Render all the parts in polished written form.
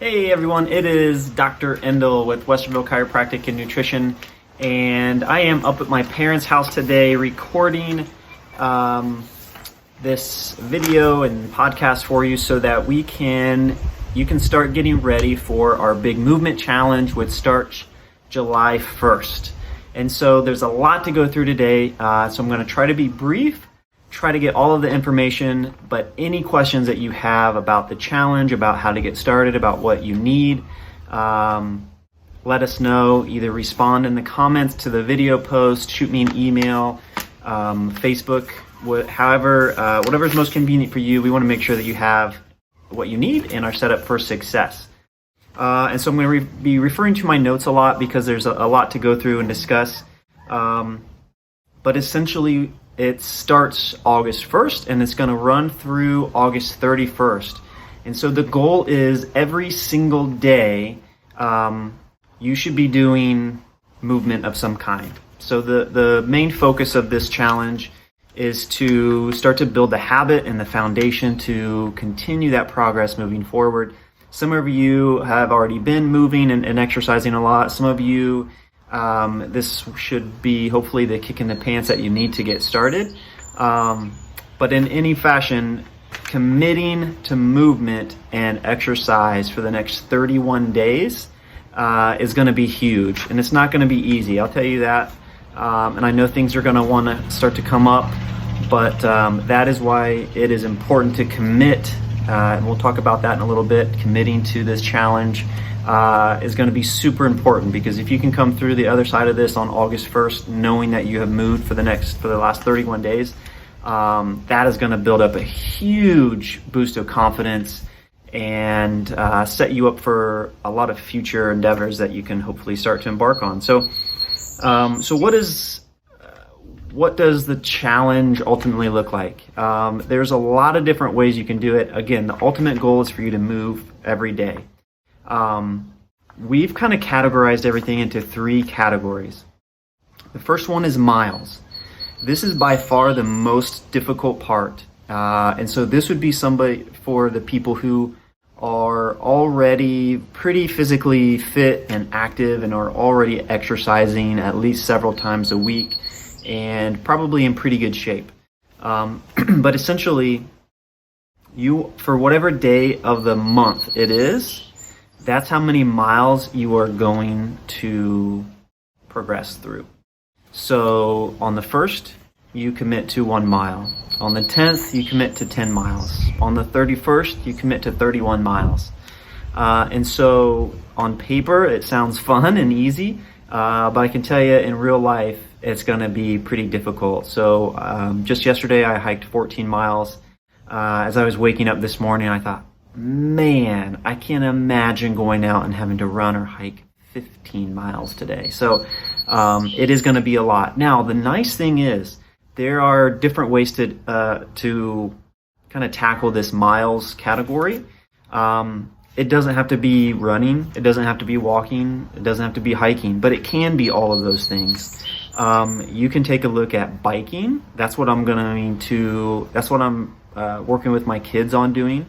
Hey everyone, it is Dr. Endel with Westerville Chiropractic and Nutrition, and I am up at my parents' house today recording this video and podcast for you so that you can start getting ready for our big movement challenge, which starts July 1st. And so there's a lot to go through today, so I'm going to try to be brief, try to get all of the information, but any questions that you have about the challenge, about how to get started, about what you need, let us know. Either respond in the comments to the video post, shoot me an email, Facebook, whatever is most convenient for you. We want to make sure that you have what you need and are set up for success. And so I'm going to be referring to my notes a lot because there's a lot to go through and discuss. But essentially, it starts August 1st and it's going to run through August 31st. And so the goal is every single day, you should be doing movement of some kind. So the main focus of this challenge is to start to build the habit and the foundation to continue that progress moving forward. Some of you have already been moving and exercising a lot. Some of you, this should be hopefully the kick in the pants that you need to get started. But in any fashion, committing to movement and exercise for the next 31 days is going to be huge. And it's not going to be easy, I'll tell you that. And I know things are going to want to start to come up, but that is why it is important to commit. And we'll talk about that in a little bit. Committing to this challenge is going to be super important, because if you can come through the other side of this on August 1st, knowing that you have moved for the last 31 days, that is going to build up a huge boost of confidence and set you up for a lot of future endeavors that you can hopefully start to embark on. So what does the challenge ultimately look like? There's a lot of different ways you can do it. Again, the ultimate goal is for you to move every day. We've kind of categorized everything into 3 categories. The first one is miles. This is by far the most difficult part. And so this would be somebody for the people who are already pretty physically fit and active and are already exercising at least several times a week and probably in pretty good shape. But essentially, for whatever day of the month it is, that's how many miles you are going to progress through. So on the 1st, you commit to 1 mile. On the 10th, you commit to 10 miles. On the 31st, you commit to 31 miles. And so on paper, it sounds fun and easy, but I can tell you in real life, it's going to be pretty difficult. So just yesterday, I hiked 14 miles. As I was waking up this morning, I thought, man, I can't imagine going out and having to run or hike 15 miles today. So it is going to be a lot. Now, the nice thing is there are different ways to kind of tackle this miles category. It doesn't have to be running. It doesn't have to be walking. It doesn't have to be hiking, but it can be all of those things. You can take a look at biking. That's what I'm working with my kids on doing.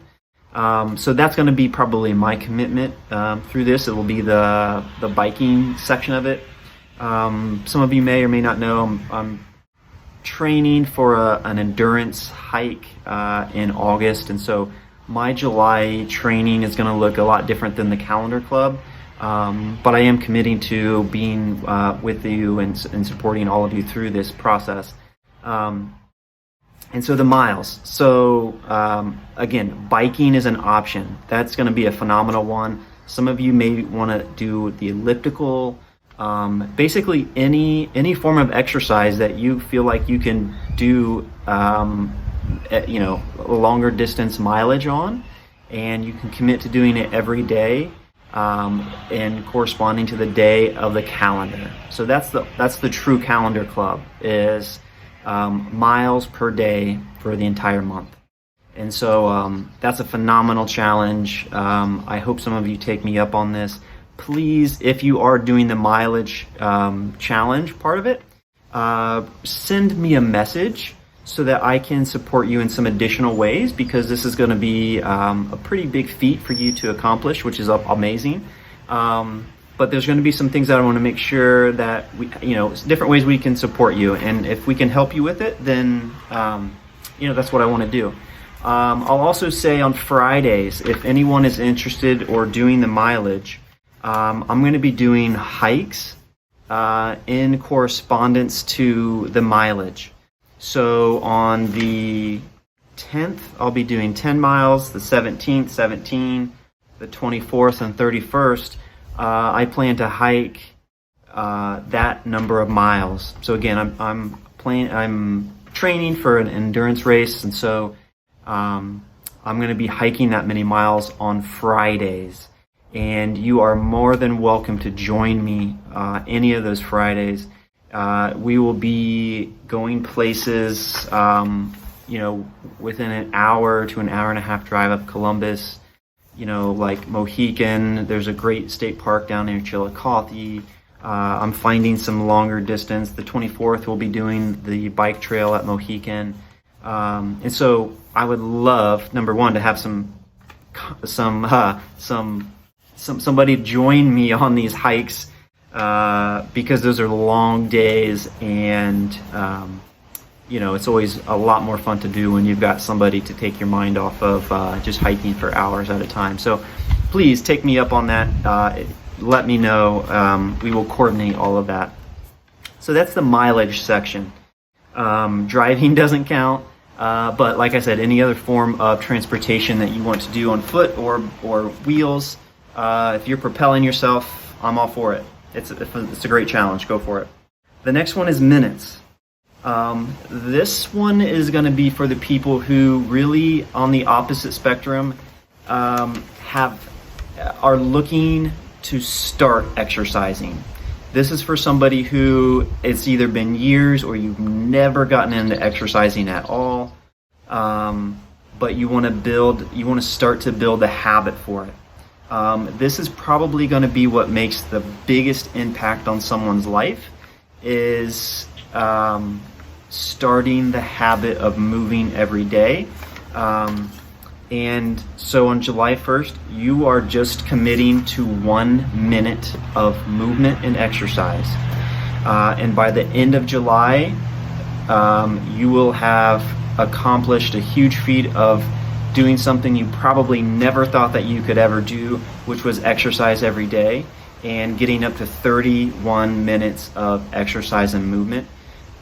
So that's going to be probably my commitment through this. It will be the biking section of it. Some of you may or may not know I'm training for an endurance hike in August, and so my July training is going to look a lot different than the calendar club. But I am committing to being with you and supporting all of you through this process. And so the miles. So again, biking is an option. That's going to be a phenomenal one. Some of you may want to do the elliptical. Basically any form of exercise that you feel like you can do, longer distance mileage on, and you can commit to doing it every day. And corresponding to the day of the calendar. So that's the true calendar club, is miles per day for the entire month. And so that's a phenomenal challenge. I hope some of you take me up on this. Please, if you are doing the mileage challenge part of it, send me a message so that I can support you in some additional ways, because this is going to be a pretty big feat for you to accomplish, which is amazing. But there's going to be some things that I want to make sure that we, different ways we can support you. And if we can help you with it, then, that's what I want to do. I'll also say on Fridays, if anyone is interested or doing the mileage, I'm going to be doing hikes in correspondence to the mileage. So on the 10th, I'll be doing 10 miles, the 17th, 17, the 24th, and 31st. I plan to hike that number of miles. So again, I'm training for an endurance race, and so I'm going to be hiking that many miles on Fridays. And you are more than welcome to join me any of those Fridays. We will be going places, within an hour to an hour and a half drive up Columbus. Like Mohican. There's a great state park down near Chillicothe. I'm finding some longer distance. The 24th, we'll be doing the bike trail at Mohican. And so I would love, number one, to have somebody join me on these hikes, because those are long days, and it's always a lot more fun to do when you've got somebody to take your mind off of just hiking for hours at a time. So please take me up on that. Let me know. We will coordinate all of that. So that's the mileage section. Driving doesn't count, but like I said, any other form of transportation that you want to do on foot or wheels, if you're propelling yourself, I'm all for it. It's a great challenge. Go for it. The next one is minutes. This one is going to be for the people who really, on the opposite spectrum, are looking to start exercising. This is for somebody who it's either been years or you've never gotten into exercising at all, but you want to start to build a habit for it. This is probably going to be what makes the biggest impact on someone's life, is starting the habit of moving every day. And so on July 1st, you are just committing to 1 minute of movement and exercise. And by the end of July, you will have accomplished a huge feat of doing something you probably never thought that you could ever do, which was exercise every day, and getting up to 31 minutes of exercise and movement.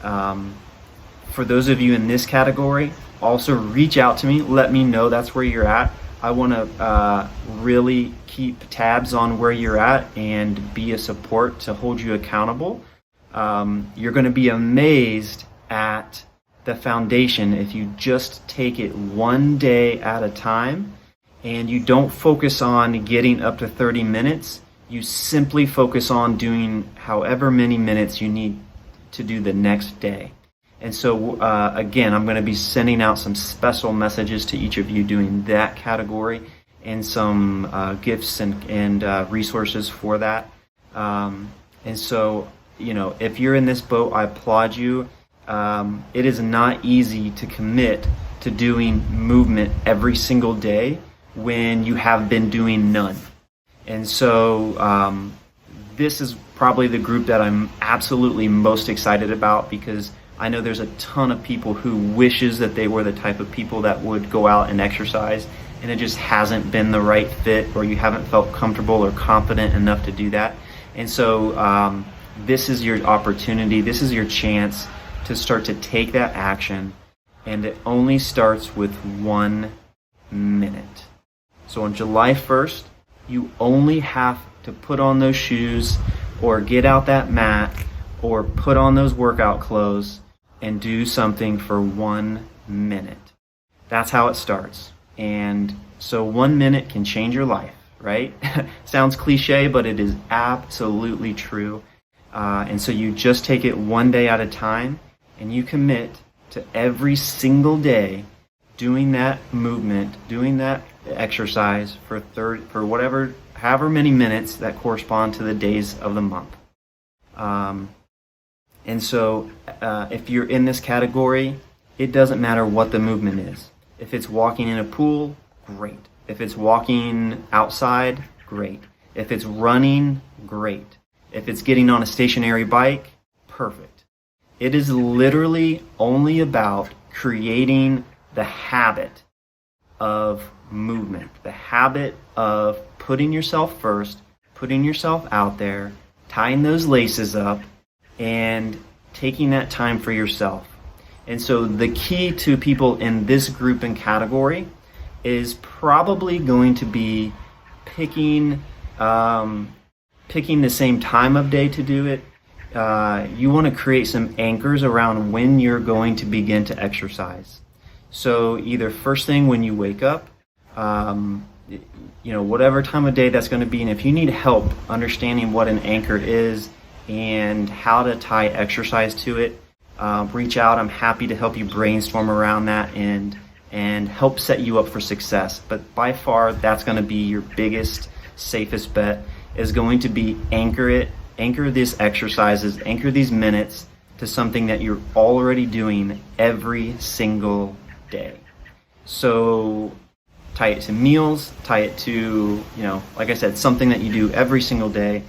For those of you in this category, also reach out to me. Let me know that's where you're at. I want to really keep tabs on where you're at and be a support to hold you accountable. You're going to be amazed at the foundation if you just take it one day at a time and you don't focus on getting up to 30 minutes. You simply focus on doing however many minutes you need to do the next day. And so, again, I'm going to be sending out some special messages to each of you doing that category, and some gifts and resources for that. And so, if you're in this boat, I applaud you. It is not easy to commit to doing movement every single day when you have been doing none. And so this is probably the group that I'm absolutely most excited about, because I know there's a ton of people who wishes that they were the type of people that would go out and exercise, and it just hasn't been the right fit, or you haven't felt comfortable or confident enough to do that. And so this is your opportunity. This is your chance to start to take that action, and it only starts with 1 minute. So on July 1st, you only have to put on those shoes or get out that mat or put on those workout clothes and do something for 1 minute. That's how it starts. And so 1 minute can change your life, right? Sounds cliche, but it is absolutely true. And so you just take it one day at a time, and you commit to every single day doing that movement, doing that exercise for however many minutes that correspond to the days of the month. And so if you're in this category, it doesn't matter what the movement is. If it's walking in a pool, great. If it's walking outside, great. If it's running, great. If it's getting on a stationary bike, perfect. It is literally only about creating the habit of movement, the habit of putting yourself first, putting yourself out there, tying those laces up, and taking that time for yourself. And so the key to people in this group and category is probably going to be picking the same time of day to do it. You want to create some anchors around when you're going to begin to exercise. So either first thing when you wake up, whatever time of day that's going to be. And if you need help understanding what an anchor is and how to tie exercise to it, reach out. I'm happy to help you brainstorm around that and help set you up for success. But by far, that's going to be your biggest, safest bet, is going to be anchor these exercises, anchor these minutes to something that you're already doing every single day. So tie it to meals, tie it to, like I said, something that you do every single day.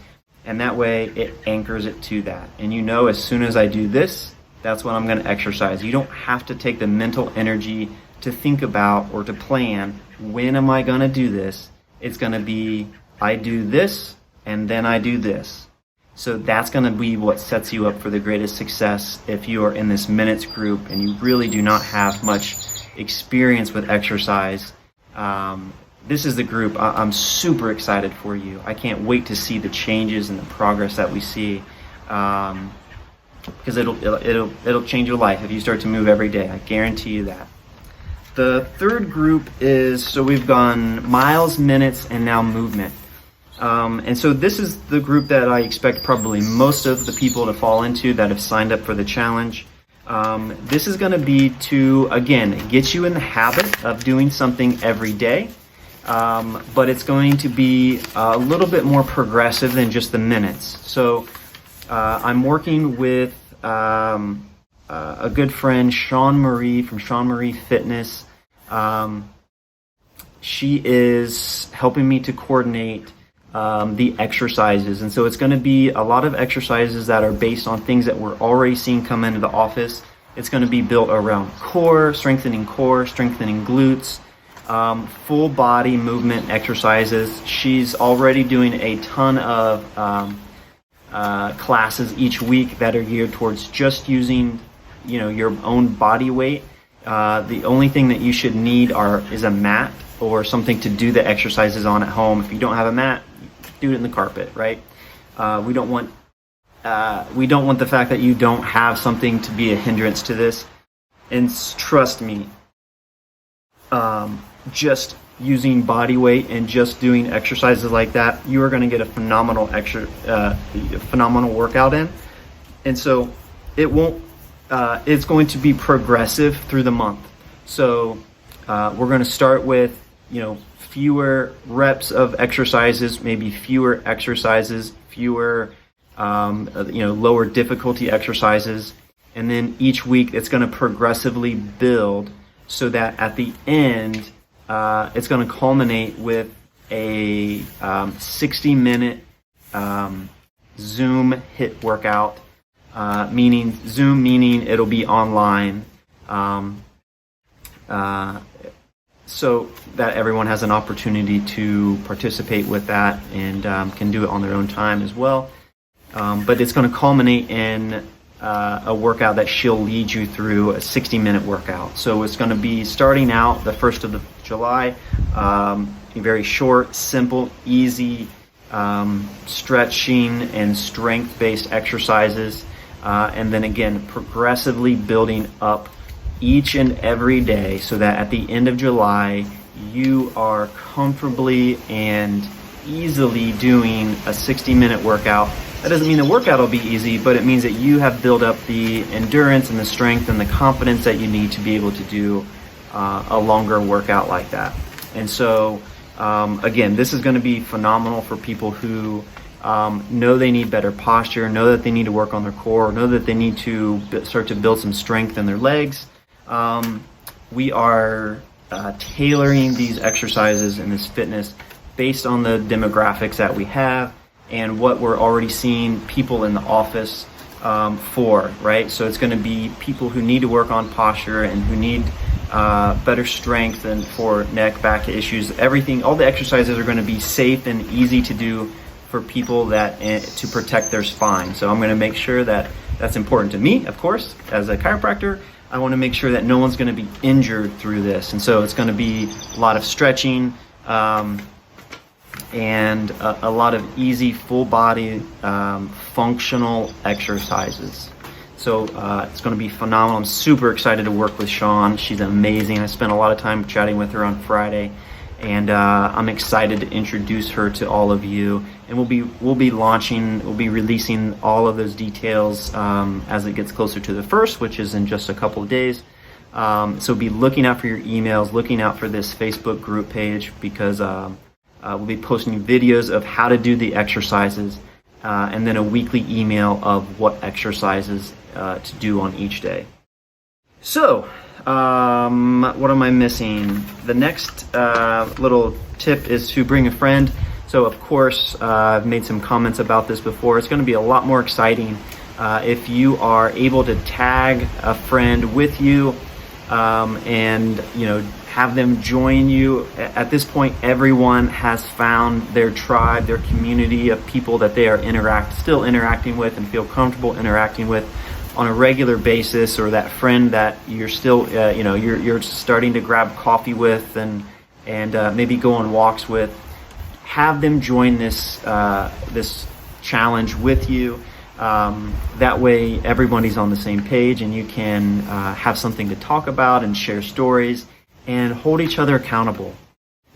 And that way it anchors it to that. And as soon as I do this, that's when I'm going to exercise. You don't have to take the mental energy to think about or to plan, when am I going to do this? It's going to be, I do this and then I do this. So that's going to be what sets you up for the greatest success if you are in this minutes group and you really do not have much experience with exercise. This is the group. I'm super excited for you. I can't wait to see the changes and the progress that we see, because it'll change your life if you start to move every day. I guarantee you that. The third group is, so we've gone miles, minutes, and now movement. And so this is the group that I expect probably most of the people to fall into that have signed up for the challenge. This is going to be to, again, get you in the habit of doing something every day. But it's going to be a little bit more progressive than just the minutes. So I'm working with a good friend, Sean Marie from Sean Marie Fitness. She is helping me to coordinate the exercises. And so it's going to be a lot of exercises that are based on things that we're already seeing come into the office. It's going to be built around core, strengthening glutes, full body movement exercises. She's already doing a ton of classes each week that are geared towards just using, your own body weight. The only thing that you should need is a mat or something to do the exercises on at home. If you don't have a mat, do it in the carpet, right? We don't want the fact that you don't have something to be a hindrance to this. And trust me, just using body weight and just doing exercises like that, you are going to get a phenomenal workout in. And so it's going to be progressive through the month. So we're going to start with, fewer reps of exercises, maybe fewer exercises, fewer, lower difficulty exercises. And then each week it's going to progressively build so that at the end, it's going to culminate with a 60-minute Zoom HIIT workout, meaning it'll be online, so that everyone has an opportunity to participate with that and can do it on their own time as well. But it's going to culminate in a workout that she'll lead you through, a 60-minute workout. So it's going to be starting out the 1st of July, very short, simple, easy stretching and strength-based exercises, and then again progressively building up each and every day so that at the end of July you are comfortably and easily doing a 60-minute workout. That doesn't mean the workout will be easy, but it means that you have built up the endurance and the strength and the confidence that you need to be able to do a longer workout like that. And so, again, this is going to be phenomenal for people who know they need better posture, know that they need to work on their core, know that they need to start to build some strength in their legs, We are tailoring these exercises and this fitness based on the demographics that we have and what we're already seeing people in the office for, right? So it's going to be people who need to work on posture and who need better strength and for neck, back issues. Everything, all the exercises are going to be safe and easy to do for people that to protect their spine. So I'm going to make sure that that's important to me, of course, as a chiropractor. I want to make sure that no one's going to be injured through this. And so it's going to be a lot of stretching and a lot of easy full body functional exercises. So it's going to be phenomenal. I'm super excited to work with Sean. She's amazing. I spent a lot of time chatting with her on Friday, and I'm excited to introduce her to all of you. And we'll be releasing all of those details as it gets closer to the 1st, which is in just a couple of days. So be looking out for your emails, looking out for this Facebook group page, because we'll be posting videos of how to do the exercises, and then a weekly email of what exercises to do on each day. So, what am I missing? The next little tip is to bring a friend. So, of course, I've made some comments about this before. It's going to be a lot more exciting if you are able to tag a friend with you and, have them join you. At this point, everyone has found their tribe, their community of people that they are still interacting with and feel comfortable interacting with on a regular basis, or that friend that you're still, you're starting to grab coffee with and maybe go on walks with. Have them join this challenge with you. That way, everybody's on the same page, and you can have something to talk about and share stories and hold each other accountable.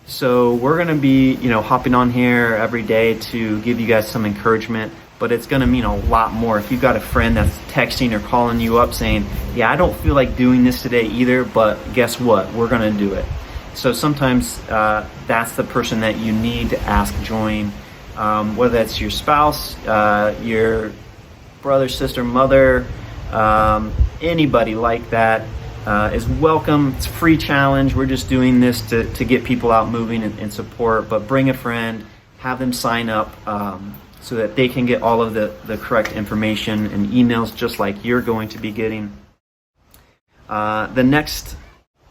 So we're going to be, hopping on here every day to give you guys some encouragement, but it's going to mean a lot more if you've got a friend that's texting or calling you up saying, yeah, I don't feel like doing this today either, but guess what? We're going to do it. So sometimes that's the person that you need to ask join, whether that's your spouse, your brother, sister, mother, anybody like that. Is welcome. It's a free challenge. We're just doing this to get people out moving and support, but bring a friend, have them sign up so that they can get all of the correct information and emails just like you're going to be getting. The next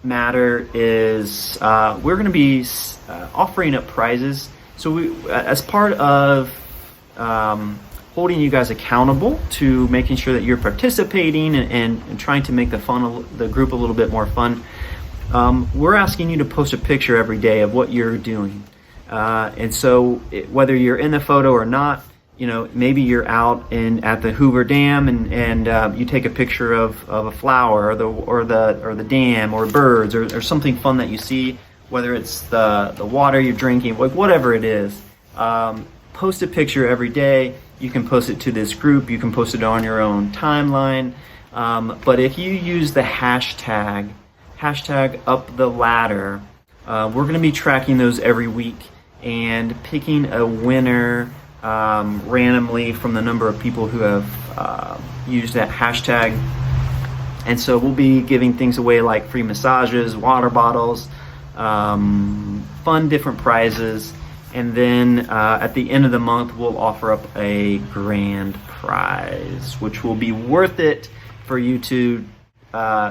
matter is we're going to be offering up prizes. So we, as part of holding you guys accountable to making sure that you're participating and trying to make the group a little bit more fun, we're asking you to post a picture every day of what you're doing. And so whether you're in the photo or not, maybe you're out at the Hoover Dam and you take a picture of a flower or the dam or birds or something fun that you see, whether it's the water you're drinking, whatever it is. Post a picture every day. You can post it to this group. You can post it on your own timeline. But if you use the hashtag up the ladder, we're going to be tracking those every week and picking a winner randomly from the number of people who have used that hashtag. And so we'll be giving things away like free massages, water bottles, fun different prizes. And then at the end of the month, we'll offer up a grand prize, which will be worth it for you to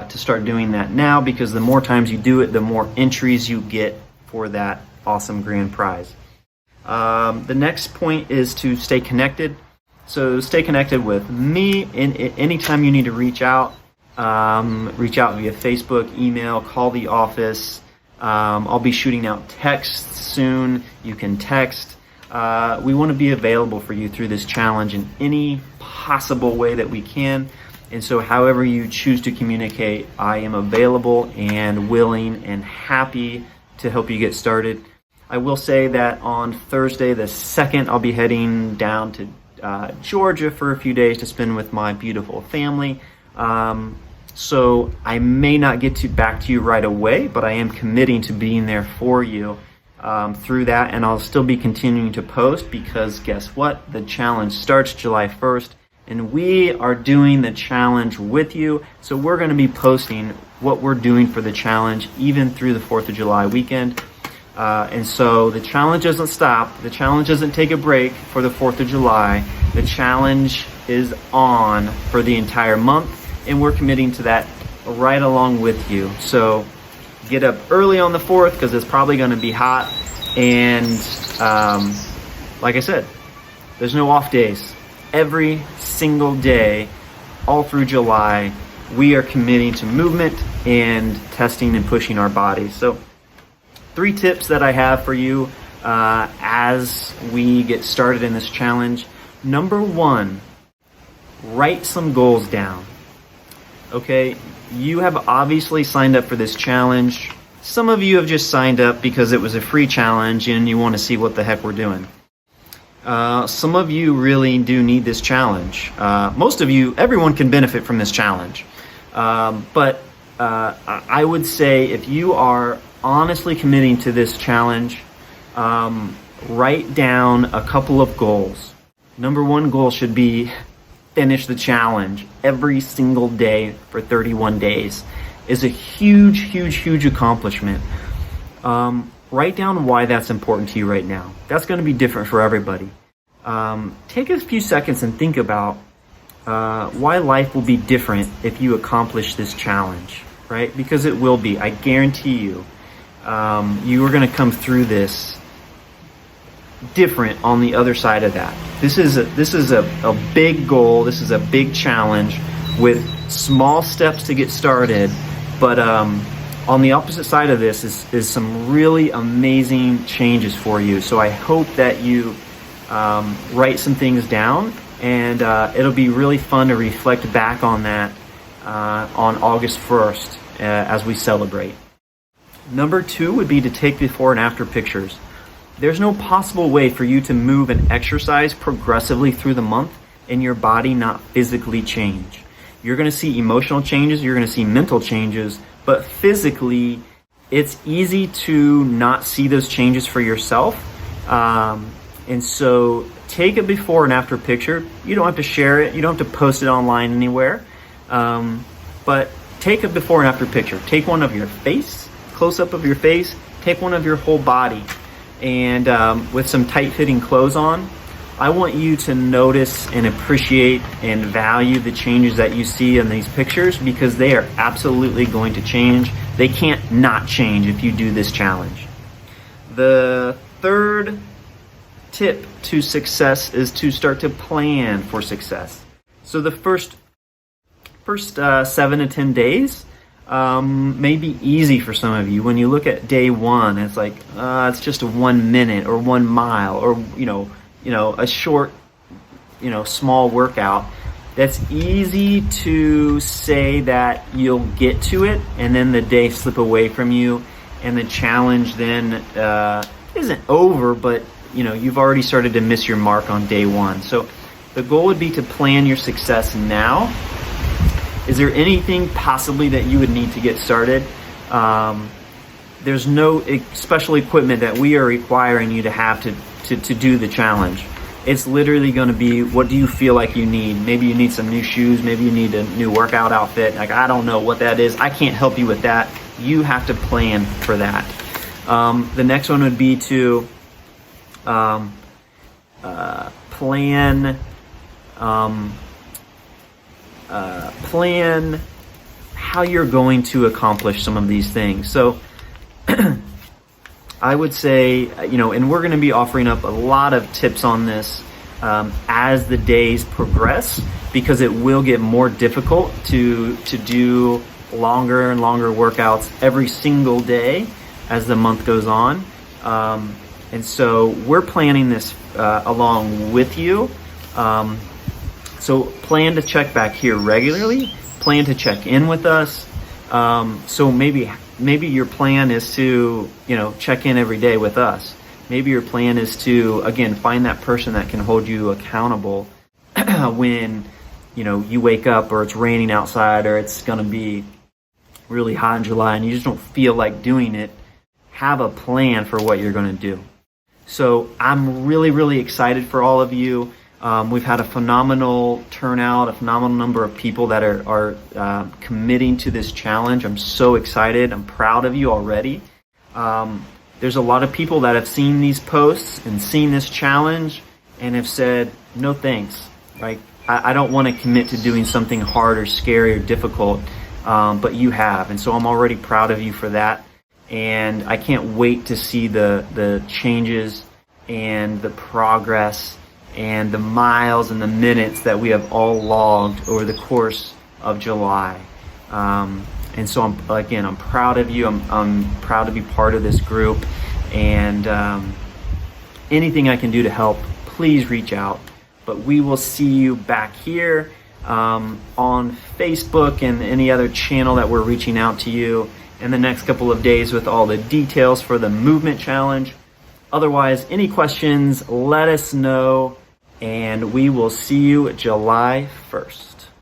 start doing that now, because the more times you do it, the more entries you get for that awesome grand prize. The next point is to stay connected. So stay connected with me. Anytime you need to reach out via Facebook, email, call the office. I'll be shooting out texts soon. You can text. We want to be available for you through this challenge in any possible way that we can. And so however you choose to communicate, I am available and willing and happy to help you get started. I will say that on Thursday the 2nd, I'll be heading down to Georgia for a few days to spend with my beautiful family. So I may not get back to you right away, but I am committing to being there for you through that. And I'll still be continuing to post because guess what? The challenge starts July 1st and we are doing the challenge with you. So we're going to be posting what we're doing for the challenge even through the 4th of July weekend. And so the challenge doesn't stop. The challenge doesn't take a break for the 4th of July. The challenge is on for the entire month, and we're committing to that right along with you. So get up early on the 4th because it's probably going to be hot. And like I said, there's no off days. Every single day, all through July, we are committing to movement and testing and pushing our bodies. So 3 tips that I have for you as we get started in this challenge. Number 1, write some goals down. Okay, you have obviously signed up for this challenge. Some of you have just signed up because it was a free challenge and you want to see what the heck we're doing. Some of you really do need this challenge. Most of you, everyone can benefit from this challenge. But I would say if you are honestly committing to this challenge, write down a couple of goals. Number 1 goal should be finish the challenge every single day for 31 days. Is a huge accomplishment. Write down why that's important to you right now. That's going to be different for everybody. Take a few seconds and think about why life will be different if you accomplish this challenge, right? Because it will be. I guarantee you, you are going to come through this different on the other side of that. This is a big goal. This is a big challenge with small steps to get started. But on the opposite side of this is some really amazing changes for you. So I hope that you write some things down, and it'll be really fun to reflect back on that on August 1st as we celebrate. Number 2 would be to take before and after pictures. There's no possible way for you to move and exercise progressively through the month and your body not physically change. You're going to see emotional changes, you're going to see mental changes, but physically, it's easy to not see those changes for yourself. And so take a before and after picture. You don't have to share it. You don't have to post it online anywhere. But take a before and after picture. Take one of your face, close up of your face. Take one of your whole body. And with some tight-fitting clothes on, I want you to notice and appreciate and value the changes that you see in these pictures, because they are absolutely going to change. They can't not change if you do this challenge. The 3rd tip to success is to start to plan for success. So the first 7 to 10 days may be easy for some of you. When you look at day 1, it's like it's just a 1 minute or 1 mile, or a short, small workout. That's easy to say that you'll get to it, and then the day slip away from you, and the challenge then isn't over, but you've already started to miss your mark on day 1. So the goal would be to plan your success now. Is there anything possibly that you would need to get started? There's no special equipment that we are requiring you to have to do the challenge. It's literally going to be, what do you feel like you need? Maybe you need some new shoes. Maybe you need a new workout outfit. Like, I don't know what that is. I can't help you with that. You have to plan for that. The next one would be to plan how you're going to accomplish some of these things. So I would say, and we're going to be offering up a lot of tips on this as the days progress, because it will get more difficult to do longer and longer workouts every single day as the month goes on. And so we're planning this along with you. So plan to check back here regularly. Plan to check in with us. So maybe your plan is to, check in every day with us. Maybe your plan is to, again, find that person that can hold you accountable when, you wake up or it's raining outside or it's going to be really hot in July and you just don't feel like doing it. Have a plan for what you're going to do. So I'm really, really excited for all of you. We've had a phenomenal turnout, a phenomenal number of people that are committing to this challenge. I'm so excited. I'm proud of you already. There's a lot of people that have seen these posts and seen this challenge and have said, no thanks. Right? I don't want to commit to doing something hard or scary or difficult, but you have. And so I'm already proud of you for that. And I can't wait to see the changes and the progress and the miles and the minutes that we have all logged over the course of July. And so I'm proud of you. I'm proud to be part of this group, and anything I can do to help, please reach out. But we will see you back here on Facebook and any other channel that we're reaching out to you in the next couple of days with all the details for the movement challenge. Otherwise, any questions, let us know, and we will see you July 1st.